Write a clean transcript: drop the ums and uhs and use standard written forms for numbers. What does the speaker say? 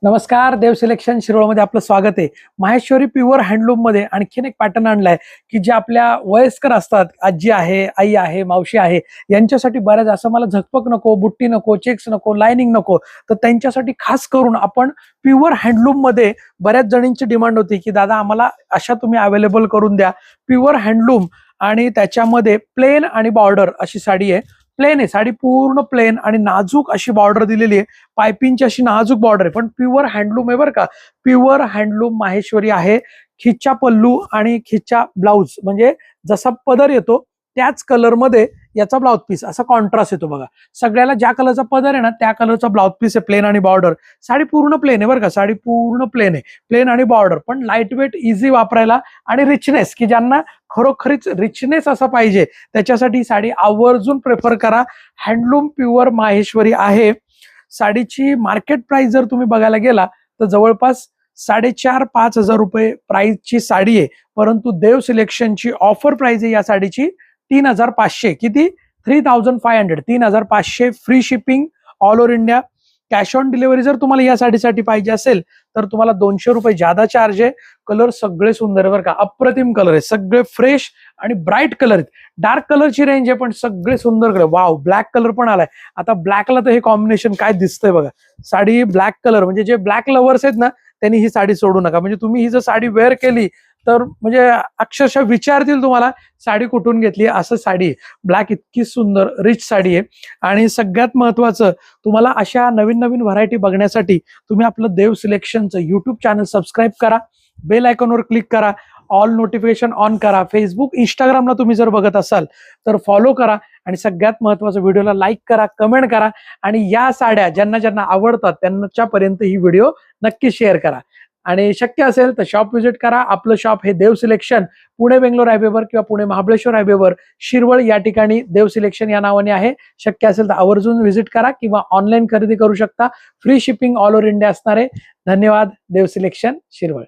नमस्कार, देव सिलेक्शन शिरोळमध्ये आपलं स्वागत आहे. माहेश्वरी प्युअर हँडलूम मध्ये आणखीन एक पॅटर्न आणलाय की जे आपल्या वयस्कर असतात, आजी आहे, आई आहे, मावशी आहे, यांच्यासाठी बऱ्याच असं मला झकपक नको, बुट्टी नको, चेक्स नको, लाइनिंग नको, तर त्यांच्यासाठी खास करून आपण प्युअर हँडलूम मध्ये बऱ्याच जणींची डिमांड होती की दादा आम्हाला अशा तुम्ही अवेलेबल करून द्या. प्युअर हँडलूम आणि त्याच्यामध्ये प्लेन आणि बॉर्डर अशी साडी आहे. प्लेन आहे साडी, पूर्ण प्लेन आणि नाजूक अशी बॉर्डर दिलेली आहे. पायपिंगची अशी नाजूक बॉर्डर आहे, पण प्युअर हँडलूम आहे बरं का. प्युअर हँडलूम माहेश्वरी आहे. खिच्चा पल्लू आणि खिच्चा ब्लाउज, म्हणजे जसा पदर येतो त्याच कलर मध्ये याचा ब्लाउज पीस असा कॉन्ट्रास्ट येतो बघा. सगळ्याला ज्या कलरचा पदर आहे ना त्या कलरचा ब्लाउज पीस आहे. प्लेन आणि बॉर्डर. साडी पूर्ण प्लेन आहे बरं का. साडी पूर्ण प्लेन आहे. प्लेन आणि बॉर्डर, पण लाईट वेट, इझी वापरायला आणि रिचनेस, की ज्यांना खरोखरीच रिचनेस असं पाहिजे त्याच्यासाठी साडी आवर्जून प्रेफर करा. हँडलूम प्युअर माहेश्वरी आहे. साडीची मार्केट प्राइस जर तुम्ही बघायला गेला तर जवळपास 4,500-5,000 रुपये प्राइसची साडी आहे. परंतु देव सिलेक्शनची ऑफर प्राइस आहे या साडीची 3,500. किती? 3,500. 3,500 free shipping all over India. Cash on delivery जर तुम्हाला या साडीसाठी पाहिजे असेल तर तुम्हाला 200 रुपये जादा चार्ज आहे. कलर सगळे सुंदर आहे बरं का. अप्रतिम कलर आहे, सगळे फ्रेश आणि ब्राईट कलर आहेत. डार्क कलरची रेंज आहे पण सगळे सुंदर कलर. वाव, ब्लॅक कलर पण आलाय. आता ब्लॅकला तर हे कॉम्बिनेशन काय दिसतंय बघा. साडी ब्लॅक कलर, म्हणजे जे ब्लॅक लव्हर्स आहेत ना त्यांनी ही साडी सोडू नका. म्हणजे तुम्ही ही जर साडी वेअर केली तर म्हणजे अक्षरशः विचारतील तुम्हाला साडी कुठून घेतली, असं साडी. ब्लॅक इतकी सुंदर रिच साडी आहे. आणि सगळ्यात महत्वाचं, तुम्हाला अशा नवीन नवीन व्हरायटी बघण्यासाठी तुम्ही आपलं देव सिलेक्शनचं युट्यूब चॅनल सबस्क्राईब करा, बेल आयकॉनवर क्लिक करा, ऑल नोटिफिकेशन ऑन करा. फेसबुक, इंस्टाग्रामला तुम्ही जर बघत असाल तर फॉलो करा. आणि सगळ्यात महत्वाचं, व्हिडिओला लाईक करा, कमेंट करा. आणि या साड्या ज्यांना ज्यांना आवडतात त्यांच्यापर्यंत ही व्हिडिओ नक्की शेअर करा. आणि शक्य असेल तर शॉप व्हिजिट करा. आपलं शॉप हे देव सिलेक्शन पुणे बेंगलोर हायवेवर किंवा पुणे महाबळेश्वर हायवेवर शिरवळ या ठिकाणी देव सिलेक्शन या नावाने आहे. शक्य असेल तर आवर्जून व्हिजिट करा किंवा ऑनलाईन खरेदी करू शकता. Free shipping all over India असणार आहे. धन्यवाद. देव सिलेक्शन शिरवळ.